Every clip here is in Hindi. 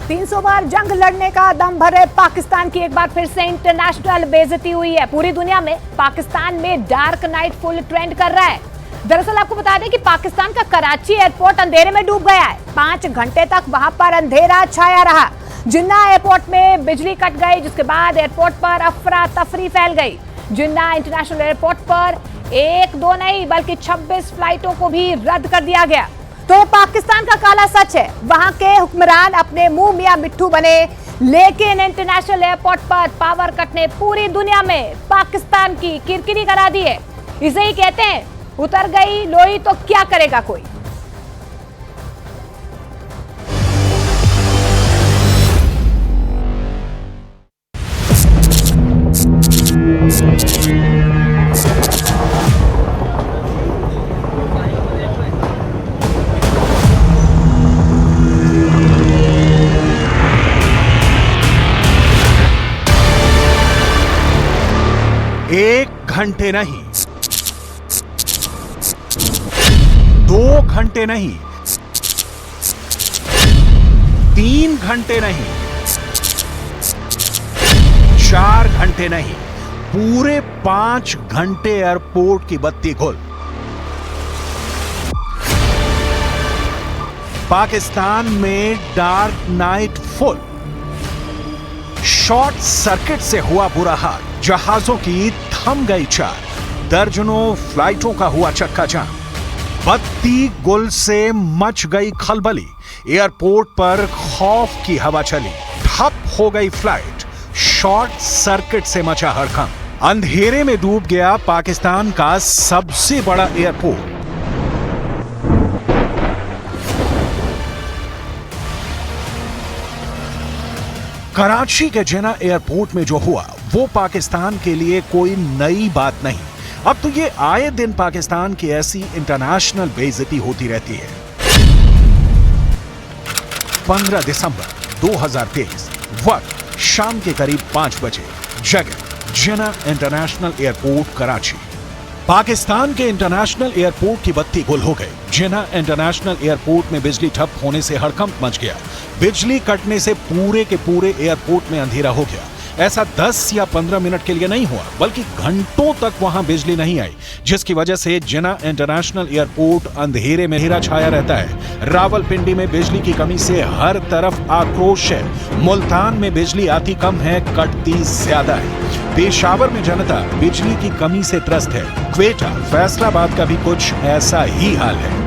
300 बार जंग लड़ने का दम भरे पाकिस्तान की एक बार फिर से इंटरनेशनल बेइज्जती हुई है। पूरी दुनिया में पाकिस्तान में डार्क नाइट फुल ट्रेंड कर रहा है। दरअसल आपको बता दें कि पाकिस्तान का कराची एयरपोर्ट अंधेरे में डूब गया है। 5 घंटे तक वहां पर अंधेरा छाया रहा। जिन्ना एयरपोर्ट में बिजली कट गई, जिसके बाद एयरपोर्ट पर अफरा तफरी फैल गई। जिन्ना इंटरनेशनल एयरपोर्ट पर 1-2 नहीं बल्कि 26 फ्लाइटों को भी रद्द कर दिया गया। तो पाकिस्तान का काला सच है, वहां के हुक्मरान अपने मुंह मियां मिट्ठू बने, लेकिन इंटरनेशनल एयरपोर्ट पर पावर कट ने पूरी दुनिया में पाकिस्तान की किरकिरी करा दी है। इसे ही कहते हैं उतर गई लोई तो क्या करेगा कोई। एक घंटे नहीं, 2 घंटे नहीं, 3 घंटे नहीं, 4 घंटे नहीं, पूरे 5 घंटे एयरपोर्ट की बत्ती गुल। पाकिस्तान में dark night full. Short circuit से हुआ बुरा हाल, जहाजों की थम गई चाल, दर्जनों फ्लाइटों का हुआ चक्का जाम। बत्ती गुल से मच गई खलबली, एयरपोर्ट पर खौफ की हवा चली, ठप हो गई फ्लाइट, शॉर्ट सर्किट से मचा हड़कंप। अंधेरे में डूब गया पाकिस्तान का सबसे बड़ा एयरपोर्ट। कराची के जिन्ना एयरपोर्ट में जो हुआ वो पाकिस्तान के लिए कोई नई बात नहीं। अब तो ये आए दिन पाकिस्तान की ऐसी इंटरनेशनल बेइज्जती होती रहती है। 15 दिसंबर 2023, वक्त शाम के करीब 5 बजे, जगह जिन्ना इंटरनेशनल एयरपोर्ट कराची। पाकिस्तान के इंटरनेशनल एयरपोर्ट की बत्ती गुल हो गई। जिन्ना इंटरनेशनल एयरपोर्ट में बिजली ठप होने से हड़कंप मच गया। बिजली कटने से पूरे के पूरे एयरपोर्ट में अंधेरा हो गया। ऐसा 10 या 15 मिनट के लिए नहीं हुआ, बल्कि घंटों तक वहां बिजली नहीं आई, जिसकी वजह से जिन्ना इंटरनेशनल एयरपोर्ट अंधेरे में अंधेरा छाया रहता है। रावलपिंडी में बिजली की कमी से हर तरफ आक्रोश है। मुल्तान में बिजली आती कम है, कटती ज्यादा है। पेशावर में जनता बिजली की कमी से त्रस्त है। क्वेटा, फैसलाबाद का भी कुछ ऐसा ही हाल है।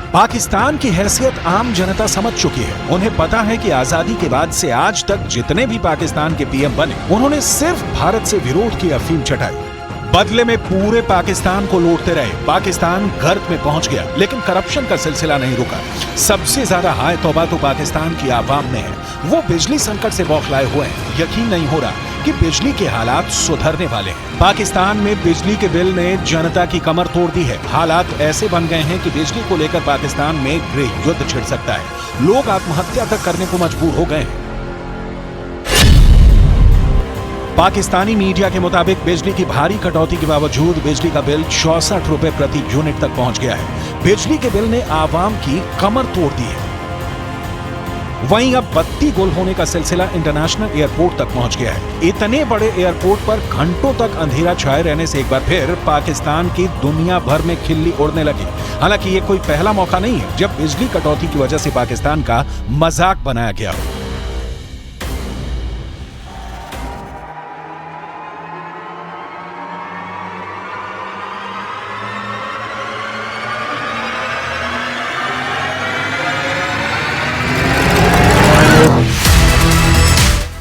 पाकिस्तान की हैसियत आम जनता समझ चुकी है। उन्हें पता है कि आजादी के बाद से आज तक जितने भी पाकिस्तान के पीएम बने, उन्होंने सिर्फ भारत से विरोध की अफीम चटाई। बदले में पूरे पाकिस्तान को लूटते रहे। पाकिस्तान गर्त में पहुंच गया, लेकिन करप्शन का सिलसिला नहीं रुका। सबसे ज्यादा हाय तौबा तो पाकिस्तान की आवाम में है। वो बिजली संकट से बौखलाए हुए हैं। यकीन नहीं हो रहा कि बिजली के हालात सुधरने वाले हैं। पाकिस्तान में बिजली के बिल ने जनता की कमर तोड़ दी है। हालात ऐसे बन गए हैं कि बिजली को लेकर पाकिस्तान में गृह युद्ध छिड़ सकता है। लोग आत्महत्या तक करने को मजबूर हो गए हैं। पाकिस्तानी मीडिया के मुताबिक बिजली की भारी कटौती के बावजूद बिजली का बिल 64 रुपए प्रति यूनिट तक पहुंच गया है। बिजली के बिल ने आवाम की कमर तोड़ दी है। वहीं अब बत्ती गुल होने का सिलसिला इंटरनेशनल एयरपोर्ट तक पहुंच गया है। इतने बड़े एयरपोर्ट पर घंटों तक अंधेरा छाए रहने से एक बार फिर पाकिस्तान की दुनिया भर में खिल्ली उड़ने लगी। हालांकि ये कोई पहला मौका नहीं है जब बिजली कटौती की वजह से पाकिस्तान का मजाक बनाया गया हो।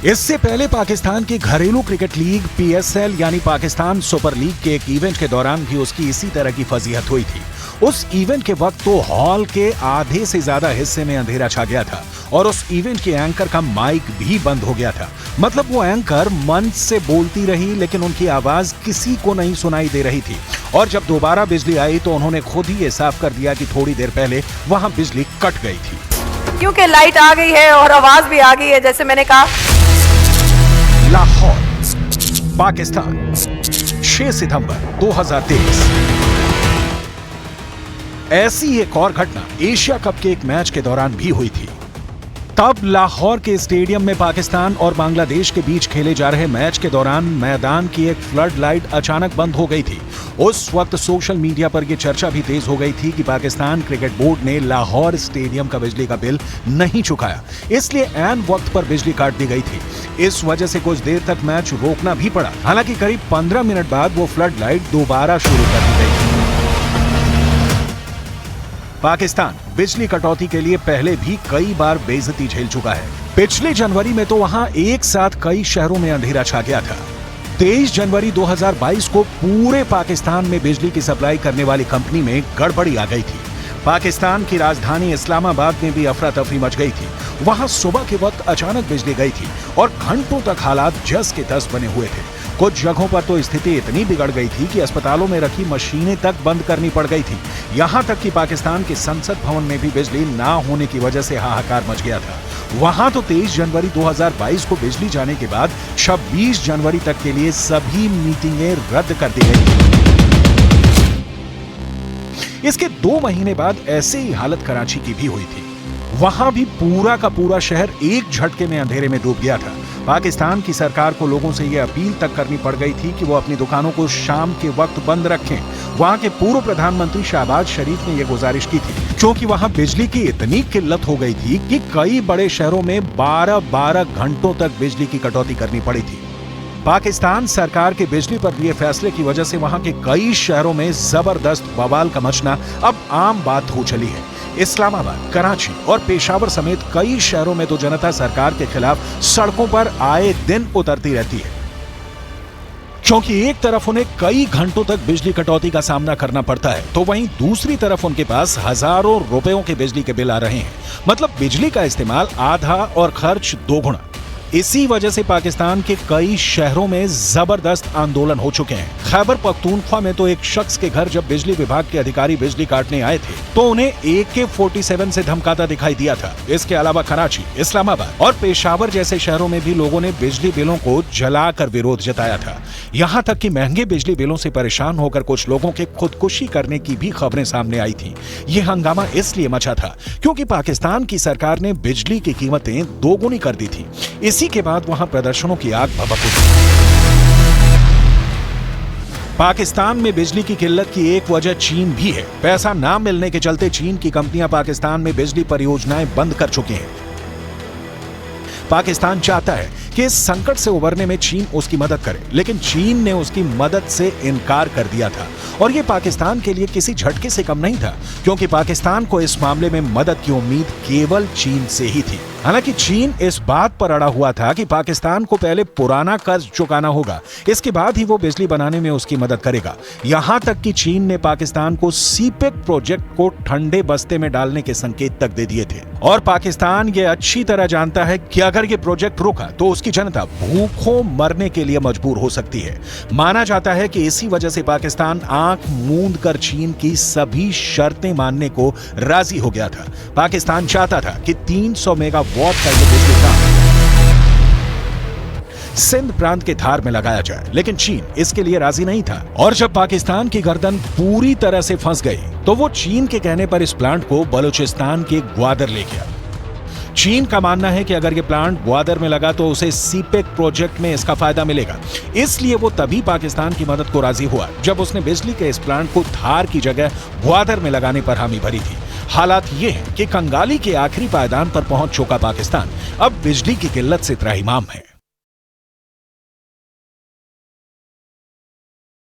इससे पहले पाकिस्तान की घरेलू क्रिकेट लीग PSL यानी पाकिस्तान सुपर लीग के एक इवेंट के दौरान भी उसकी इसी तरह की फजीहत हुई थी। उस इवेंट के वक्त तो हॉल के आधे से ज्यादा हिस्से में अंधेरा छा गया था और उस इवेंट के एंकर का माइक भी बंद हो गया था। मतलब वो एंकर मंच से बोलती रही, लेकिन उनकी आवाज किसी को नहीं सुनाई दे रही थी। और जब दोबारा बिजली आई तो उन्होंने खुद ही ये साफ कर दिया कि थोड़ी देर पहले वहां बिजली कट गई थी। क्योंकि लाइट आ गई है और आवाज भी आ गई है, जैसे मैंने कहा। लाहौर, पाकिस्तान, 6 सितंबर 2023। ऐसी एक और घटना एशिया कप के एक मैच के दौरान भी हुई थी। तब लाहौर के स्टेडियम में पाकिस्तान और बांग्लादेश के बीच खेले जा रहे मैच के दौरान मैदान की एक फ्लड लाइट अचानक बंद हो गई थी। उस वक्त सोशल मीडिया पर यह चर्चा भी तेज हो गई थी कि पाकिस्तान क्रिकेट बोर्ड ने लाहौर स्टेडियम का बिजली का बिल नहीं चुकाया, इसलिए ऐन वक्त पर बिजली काट दी गई थी। इस वजह से कुछ देर तक मैच रोकना भी पड़ा। हालांकि करीब 15 मिनट बाद वो फ्लड लाइट दोबारा शुरू कर दी गई थी। पाकिस्तान बिजली कटौती के लिए पहले भी कई बार बेइज्जती झेल चुका है। पिछले जनवरी में तो वहां एक साथ कई शहरों में अंधेरा छा गया था। 23 जनवरी 2022 को पूरे पाकिस्तान में बिजली की सप्लाई करने वाली कंपनी में गड़बड़ी आ गई थी। पाकिस्तान की राजधानी इस्लामाबाद में भी अफरा तफरी मच गई थी। वहां सुबह के वक्त अचानक बिजली गई थी और घंटों तक हालात जस के तस बने हुए थे। कुछ जगहों पर तो स्थिति इतनी बिगड़ गई थी कि अस्पतालों में रखी मशीनें तक बंद करनी पड़ गई थी। यहां तक कि पाकिस्तान के संसद भवन में भी बिजली ना होने की वजह से हाहाकार मच गया था। वहां तो 23 जनवरी 2022 को बिजली जाने के बाद 26 जनवरी तक के लिए सभी मीटिंगें रद्द कर दी गई। इसके 2 महीने बाद ऐसे ही हालत कराची की भी हुई थी। वहां भी पूरा का पूरा शहर एक झटके में अंधेरे में डूब गया था। पाकिस्तान की सरकार को लोगों से यह अपील तक करनी पड़ गई थी कि वो अपनी दुकानों को शाम के वक्त बंद रखें। वहां के पूर्व प्रधानमंत्री शहबाज शरीफ ने यह गुजारिश की थी, क्योंकि वहां बिजली की इतनी किल्लत हो गई थी कि कई बड़े शहरों में 12-12 घंटों तक बिजली की कटौती करनी पड़ी थी। पाकिस्तान सरकार के बिजली पर लिए फैसले की वजह से वहां के कई शहरों में जबरदस्त बवाल का मचना अब आम बात हो चली है। इस्लामाबाद, कराची और पेशावर समेत कई शहरों में तो जनता सरकार के खिलाफ सड़कों पर आए दिन उतरती रहती है, क्योंकि एक तरफ उन्हें कई घंटों तक बिजली कटौती का सामना करना पड़ता है, तो वहीं दूसरी तरफ उनके पास हजारों रुपयों के बिजली के बिल आ रहे हैं। मतलब बिजली का इस्तेमाल आधा और खर्च 2 गुना। इसी वजह से पाकिस्तान के कई शहरों में जबरदस्त आंदोलन हो चुके हैं। खैबर पख्तूनख्वा में तो एक शख्स के घर जब बिजली विभाग के अधिकारी बिजली काटने आए थे तो उन्हें AK-47 से धमकाता दिखाई दिया था। इसके अलावा कराची, इस्लामाबाद और पेशावर जैसे शहरों में भी लोगों ने बिजली बिलों को जलाकर विरोध जताया था। यहाँ तक कि महंगे बिजली बिलों से परेशान होकर कुछ लोगों के खुदकुशी करने की भी खबरें सामने आई थी। ये हंगामा इसलिए मचा था क्योंकि पाकिस्तान की सरकार ने बिजली की कीमतें 2 गुनी कर दी थी। इसी के बाद वहां प्रदर्शनों की आग भभक उठी। पाकिस्तान में बिजली की किल्लत की एक वजह चीन भी है। पैसा ना मिलने के चलते चीन की कंपनियां पाकिस्तान में बिजली परियोजनाएं बंद कर चुकी हैं। पाकिस्तान चाहता है कि इस संकट से उबरने में चीन उसकी मदद करे, लेकिन चीन ने उसकी मदद से इनकार कर दिया था और यह पाकिस्तान के लिए किसी झटके से कम नहीं था, क्योंकि पाकिस्तान को इस मामले में मदद की उम्मीद केवल चीन से ही थी। हालांकि चीन इस बात पर अड़ा हुआ था कि पाकिस्तान को पहले पुराना कर्ज चुकाना होगा, इसके बाद ही वो बिजली बनाने में उसकी मदद करेगा। यहां तक कि चीन ने पाकिस्तान को सीपेक प्रोजेक्ट को ठंडे बस्ते में डालने के संकेत तक दे दिए थे। और पाकिस्तान ये अच्छी तरह जानता है कि अगर ये प्रोजेक्ट रुका तो उसकी जनता भूखों मरने के लिए मजबूर हो सकती है। माना जाता है कि इसी वजह से पाकिस्तान आंख मूंद कर चीन की सभी शर्तें मानने को राजी हो गया था। पाकिस्तान चाहता था कि 300 मेगावाट का ये बिजली प्लांट सिंध प्रांत के धार में लगाया जाए, लेकिन चीन इसके लिए राजी नहीं था। और जब पाकिस्तान की गर्दन पूरी तरह से फंस गई तो वो चीन के कहने पर इस प्लांट को बलूचिस्तान के ग्वादर ले गया। चीन का मानना है कि अगर ये प्लांट ग्वादर में लगा तो उसे सीपेक प्रोजेक्ट में इसका फायदा मिलेगा, इसलिए वो तभी पाकिस्तान की मदद को राजी हुआ जब उसने बिजली के इस प्लांट को धार की जगह ग्वादर में लगाने पर हामी भरी थी। हालात ये हैं कि कंगाली के आखिरी पायदान पर पहुंच चुका पाकिस्तान अब बिजली की किल्लत से त्राहिमाम है।